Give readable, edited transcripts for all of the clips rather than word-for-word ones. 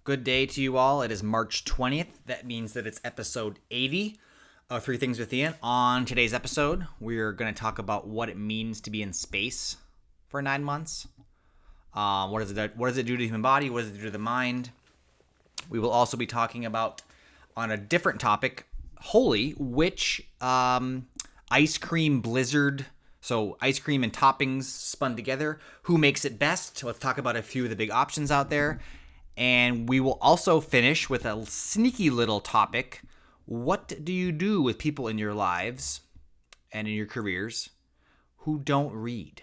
Good day to you all. It is March 20th. That means that it's episode 80 of Three Things with Ian. On today's episode, we're going to talk about what it means to be in space for 9 months. What does it do to the human body? What does it do to the mind? We will also be talking about, on a different topic, which ice cream blizzard, so ice cream and toppings spun together, who makes it best? Let's talk about a few of the big options out there. And we will also finish with a sneaky little topic. What do you do with people in your lives and in your careers who don't read,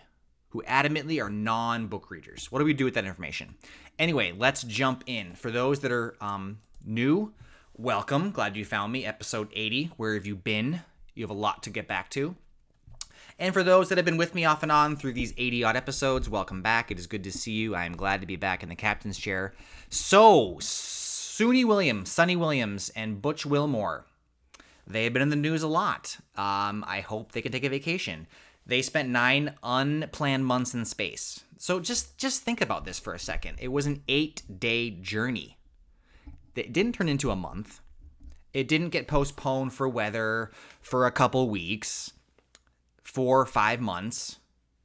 who adamantly are non-book readers? What do we do with that information? Anyway, let's jump in. For those that are new, welcome. Glad you found me. Episode 80. Where have you been? You have a lot to get back to. And for those that have been with me off and on through these 80-odd episodes, welcome back. It is good to see you. I am glad to be back in the captain's chair. So, Sunny Williams, and Butch Wilmore, they have been in the news a lot. I hope they can take a vacation. They spent 9 unplanned months in space. So just think about this for a second. It was an 8-day journey. It didn't turn into a month. It didn't get postponed for weather for a couple weeks. 4 or 5 months.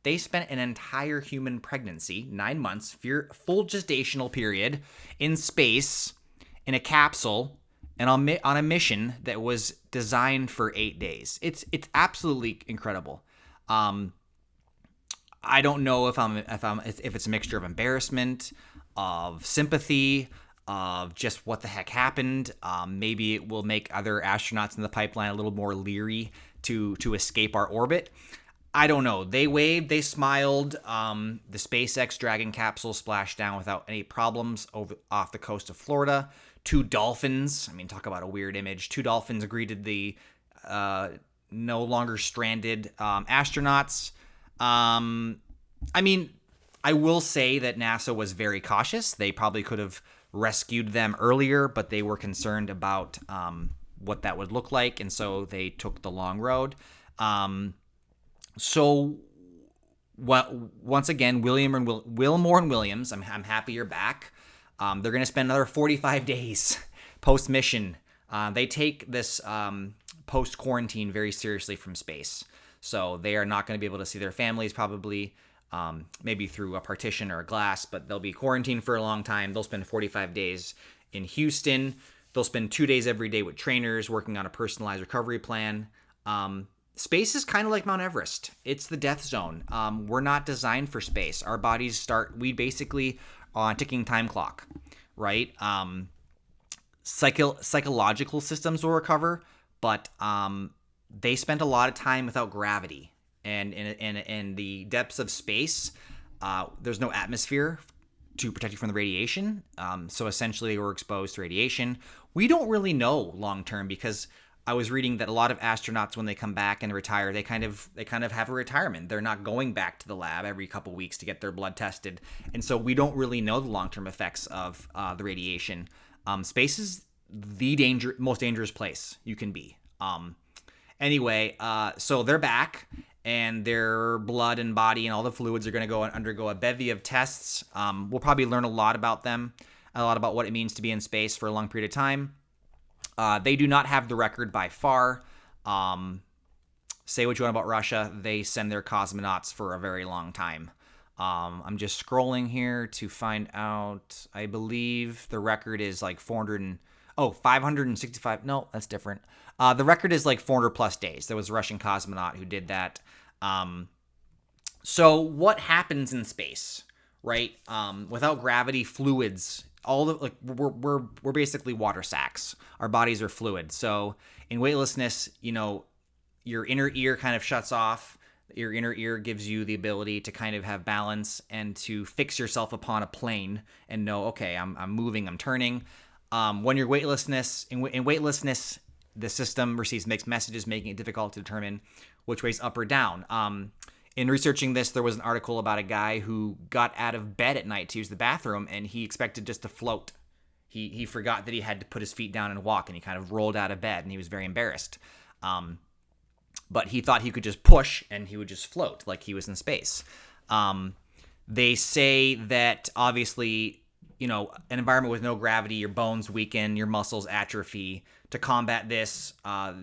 They spent an entire human pregnancy, 9 months, full gestational period, in space, in a capsule, and on a mission that was designed for 8 days. It's absolutely incredible. I don't know if it's a mixture of embarrassment, of sympathy, of just what the heck happened. Maybe it will make other astronauts in the pipeline a little more leery to escape our orbit. I don't know. They waved, they smiled. The SpaceX Dragon capsule splashed down without any problems off the coast of Florida. 2 dolphins, talk about a weird image. 2 dolphins greeted the no longer stranded astronauts. I will say that NASA was very cautious. They probably could have rescued them earlier, but they were concerned about what that would look like, and so they took the long road. Once again, Wilmore and Williams, I'm happy you're back. They're going to spend another 45 days post-mission. They take this post-quarantine very seriously from space, so they are not going to be able to see their families probably, maybe through a partition or a glass, but they'll be quarantined for a long time. They'll spend 45 days in Houston. They'll spend 2 days every day with trainers working on a personalized recovery plan. Space is kind of like Mount Everest. It's the death zone. We're not designed for space. Our bodies we basically are on a ticking time clock, right? Psychological systems will recover, but they spent a lot of time without gravity. And in the depths of space, there's no atmosphere to protect you from the radiation. So essentially, they were exposed to radiation. We don't really know long term, because I was reading that a lot of astronauts, when they come back and retire, they kind of have a retirement. They're not going back to the lab every couple weeks to get their blood tested, and so we don't really know the long term effects of the radiation. Space is the most dangerous place you can be. Anyway, so they're back, and their blood and body and all the fluids are going to undergo a bevy of tests. We'll probably learn a lot about them, a lot about what it means to be in space for a long period of time. They do not have the record by far. Say what you want about Russia, they send their cosmonauts for a very long time. I'm just scrolling here to find out. I believe the record is like 565. No, that's different. The record is like 400 plus days. There was a Russian cosmonaut who did that. So what happens in space, right? Without gravity, fluids, we're basically water sacks. Our bodies are fluid. So in weightlessness, your inner ear kind of shuts off. Your inner ear gives you the ability to kind of have balance and to fix yourself upon a plane and know, okay, I'm moving, I'm turning. When you're in weightlessness, the system receives mixed messages, making it difficult to determine which way's up or down. In researching this, there was an article about a guy who got out of bed at night to use the bathroom, and he expected just to float. He forgot that he had to put his feet down and walk, and he kind of rolled out of bed, and he was very embarrassed. But he thought he could just push, and he would just float like he was in space. They say that, obviously, an environment with no gravity, your bones weaken, your muscles atrophy. To combat this,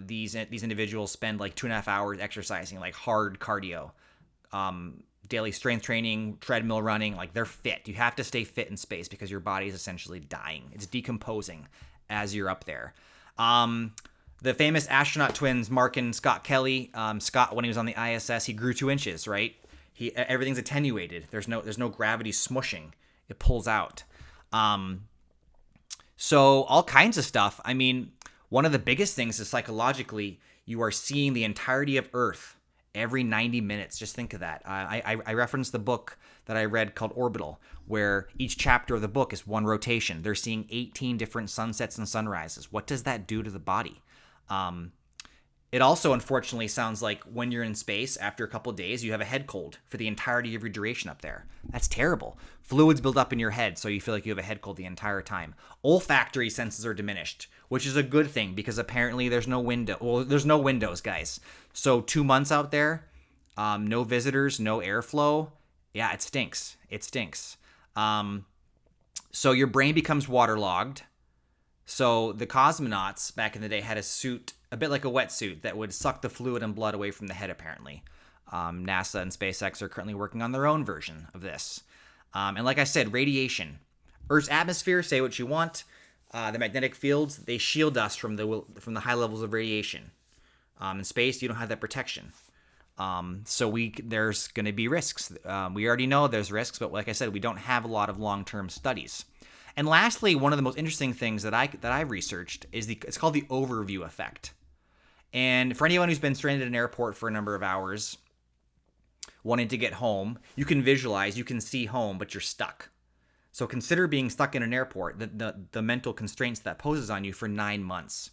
these individuals spend like 2.5 hours exercising, like hard cardio, daily strength training, treadmill running. Like, they're fit. You have to stay fit in space because your body is essentially dying. It's decomposing as you're up there. The famous astronaut twins, Mark and Scott Kelly. Scott, when he was on the ISS, he grew 2 inches. Right? Everything's attenuated. There's no gravity smushing. It pulls out. So all kinds of stuff. I mean, one of the biggest things is psychologically, you are seeing the entirety of Earth every 90 minutes. Just think of that. I referenced the book that I read called Orbital, where each chapter of the book is one rotation. They're seeing 18 different sunsets and sunrises. What does that do to the body? It also, unfortunately, sounds like when you're in space, after a couple of days, you have a head cold for the entirety of your duration up there. That's terrible. Fluids build up in your head, so you feel like you have a head cold the entire time. Olfactory senses are diminished, which is a good thing because apparently there's no window. Well, there's no windows, guys. So 2 months out there, no visitors, no airflow. Yeah, it stinks. It stinks. So your brain becomes waterlogged. So the cosmonauts back in the day had a suit, a bit like a wetsuit, that would suck the fluid and blood away from the head, apparently. NASA and SpaceX are currently working on their own version of this. And like I said, radiation. Earth's atmosphere, say what you want. The magnetic fields, they shield us from the high levels of radiation. In space, you don't have that protection. So there's going to be risks. We already know there's risks, but like I said, we don't have a lot of long-term studies. And lastly, one of the most interesting things that I've researched is it's called the overview effect. And for anyone who's been stranded at an airport for a number of hours, wanting to get home, you can visualize, you can see home, but you're stuck. So consider being stuck in an airport, the mental constraints that poses on you for 9 months.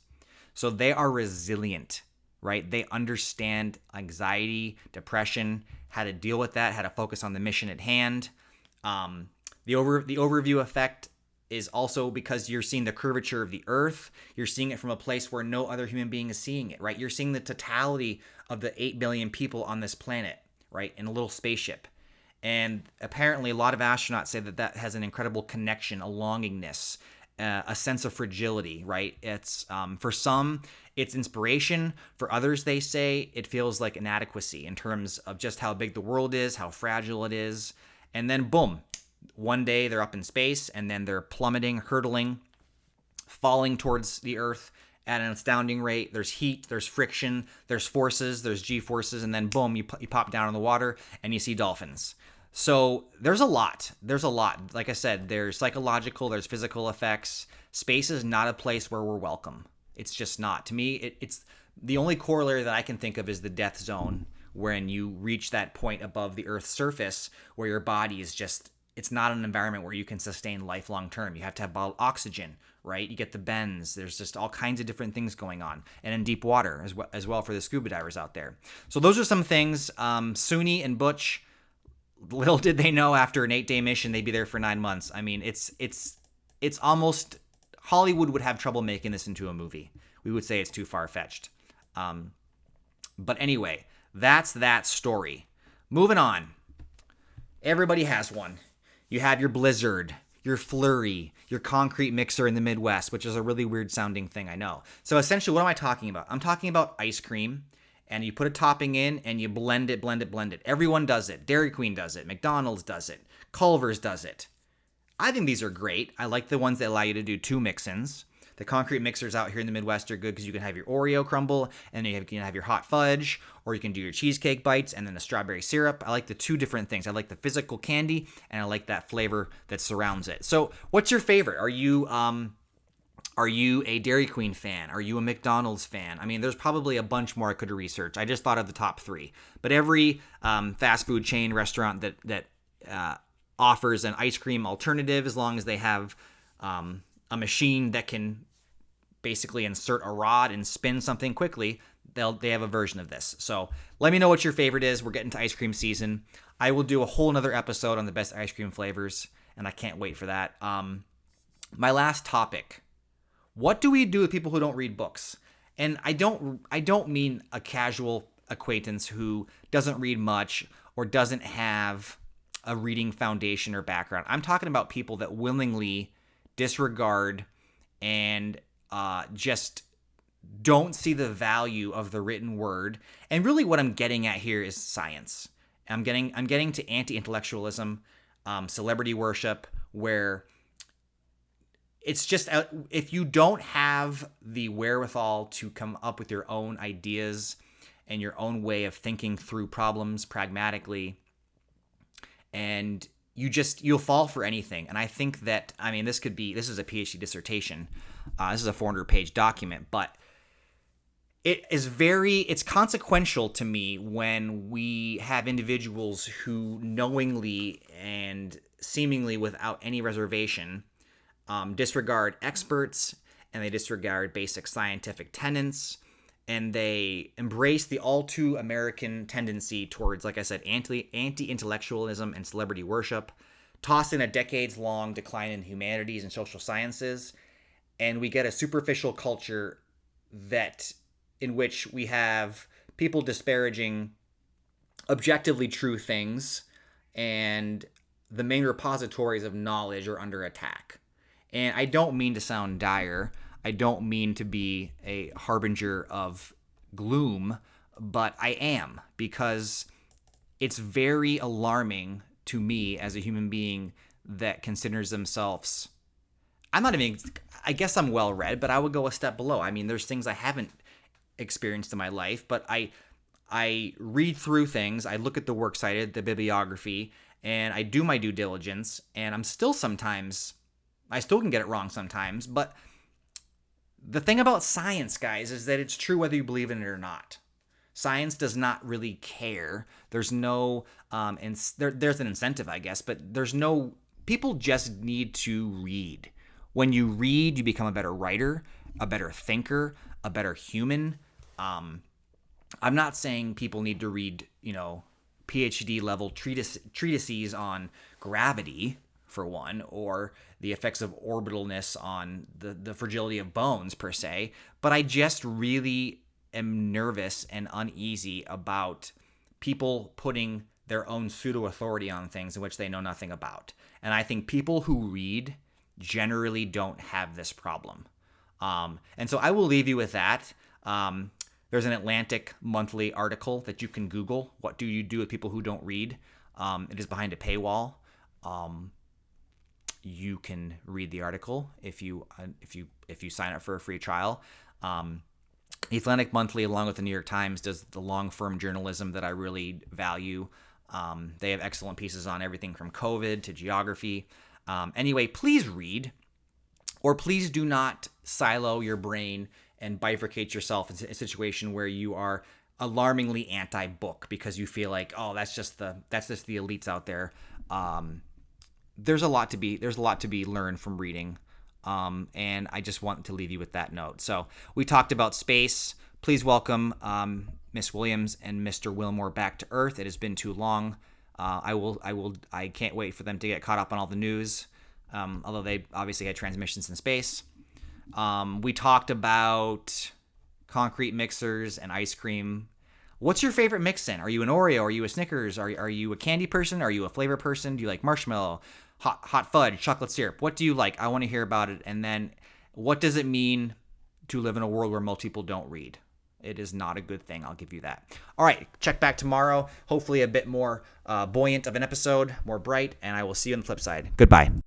So they are resilient, right? They understand anxiety, depression, how to deal with that, how to focus on the mission at hand. The overview effect is also because you're seeing the curvature of the Earth. You're seeing it from a place where no other human being is seeing it, right? You're seeing the totality of the 8 billion people on this planet, right, in a little spaceship. And apparently a lot of astronauts say that has an incredible connection, a longingness, a sense of fragility, right? It's for some, it's inspiration. For others, they say it feels like inadequacy in terms of just how big the world is, how fragile it is. And then boom, one day they're up in space and then they're plummeting, hurtling, falling towards the Earth at an astounding rate. There's heat, there's friction, there's forces, there's G-forces, and then boom, you pop down in the water and you see dolphins. So there's a lot. Like I said, there's psychological, there's physical effects. Space is not a place where we're welcome. It's just not. To me, it's the only corollary that I can think of is the death zone, when you reach that point above the Earth's surface where your body is just, it's not an environment where you can sustain life long term. You have to have oxygen, right? You get the bends. There's just all kinds of different things going on. And in deep water as well for the scuba divers out there. So those are some things. Suni and Butch, little did they know after an 8-day mission they'd be there for 9 months. I mean, it's almost, Hollywood would have trouble making this into a movie. We would say it's too far-fetched. But anyway, that's that story. Moving on. Everybody has one. You have your blizzard, your flurry, your concrete mixer in the Midwest, which is a really weird sounding thing, I know. So essentially, what am I talking about? I'm talking about ice cream, and you put a topping in, and you blend it. Everyone does it. Dairy Queen does it. McDonald's does it. Culver's does it. I think these are great. I like the ones that allow you to do 2 mix-ins. The concrete mixers out here in the Midwest are good because you can have your Oreo crumble, and then you can have your hot fudge, or you can do your cheesecake bites and then the strawberry syrup. I like the 2 different things. I like the physical candy, and I like that flavor that surrounds it. So what's your favorite? Are you a Dairy Queen fan? Are you a McDonald's fan? I mean, there's probably a bunch more I could research. I just thought of the top 3. But every fast food chain restaurant that offers an ice cream alternative, as long as they have a machine that can basically insert a rod and spin something quickly, they have a version of this. So let me know what your favorite is. We're getting to ice cream season. I will do a whole nother episode on the best ice cream flavors, and I can't wait for that. My last topic. What do we do with people who don't read books? And I don't mean a casual acquaintance who doesn't read much or doesn't have a reading foundation or background. I'm talking about people that willingly disregard and just don't see the value of the written word. And really what I'm getting at here is science. I'm getting to anti-intellectualism, celebrity worship, where it's just if you don't have the wherewithal to come up with your own ideas and your own way of thinking through problems pragmatically, and you'll fall for anything. And I think that, I mean, this is a PhD dissertation. This is a 400-page document, but it's consequential to me when we have individuals who knowingly and seemingly without any reservation disregard experts, and they disregard basic scientific tenets, and they embrace the all too American tendency towards, like I said, anti-intellectualism and celebrity worship, toss in a decades-long decline in humanities and social sciences, and we get a superficial culture in which we have people disparaging objectively true things, and the main repositories of knowledge are under attack. And I don't mean to sound dire. I don't mean to be a harbinger of gloom, but I am, because it's very alarming to me as a human being that considers themselves, I guess I'm well read, but I would go a step below. I mean, there's things I haven't experienced in my life, but I read through things, I look at the works cited, the bibliography, and I do my due diligence, and I still can get it wrong sometimes, but the thing about science, guys, is that it's true whether you believe in it or not. Science does not really care. There's no, there's an incentive, I guess, but people just need to read. When you read, you become a better writer, a better thinker, a better human. I'm not saying people need to read, PhD level treatises on gravity, for one, or the effects of orbitalness on the fragility of bones, per se, but I just really am nervous and uneasy about people putting their own pseudo-authority on things in which they know nothing about. And I think people who read generally don't have this problem. And so I will leave you with that. There's an Atlantic monthly article that you can Google. What do you do with people who don't read? It is behind a paywall. You can read the article if you sign up for a free trial. The Atlantic Monthly, along with the New York Times, does the long-form journalism that I really value. They have excellent pieces on everything from COVID to geography. Anyway, please read, or please do not silo your brain and bifurcate yourself into a situation where you are alarmingly anti-book because you feel like, oh, that's just the elites out there. There's a lot to be learned from reading. And I just want to leave you with that note. So we talked about space. Please welcome Miss Williams and Mr. Wilmore back to Earth. It has been too long. I can't wait for them to get caught up on all the news. Although they obviously had transmissions in space. We talked about concrete mixers and ice cream. What's your favorite mix-in? Are you an Oreo? Are you a Snickers? Are you a candy person? Are you a flavor person? Do you like marshmallow, hot fudge, chocolate syrup? What do you like? I want to hear about it. And then what does it mean to live in a world where most people don't read? It is not a good thing. I'll give you that. All right. Check back tomorrow. Hopefully a bit more buoyant of an episode, more bright. And I will see you on the flip side. Goodbye.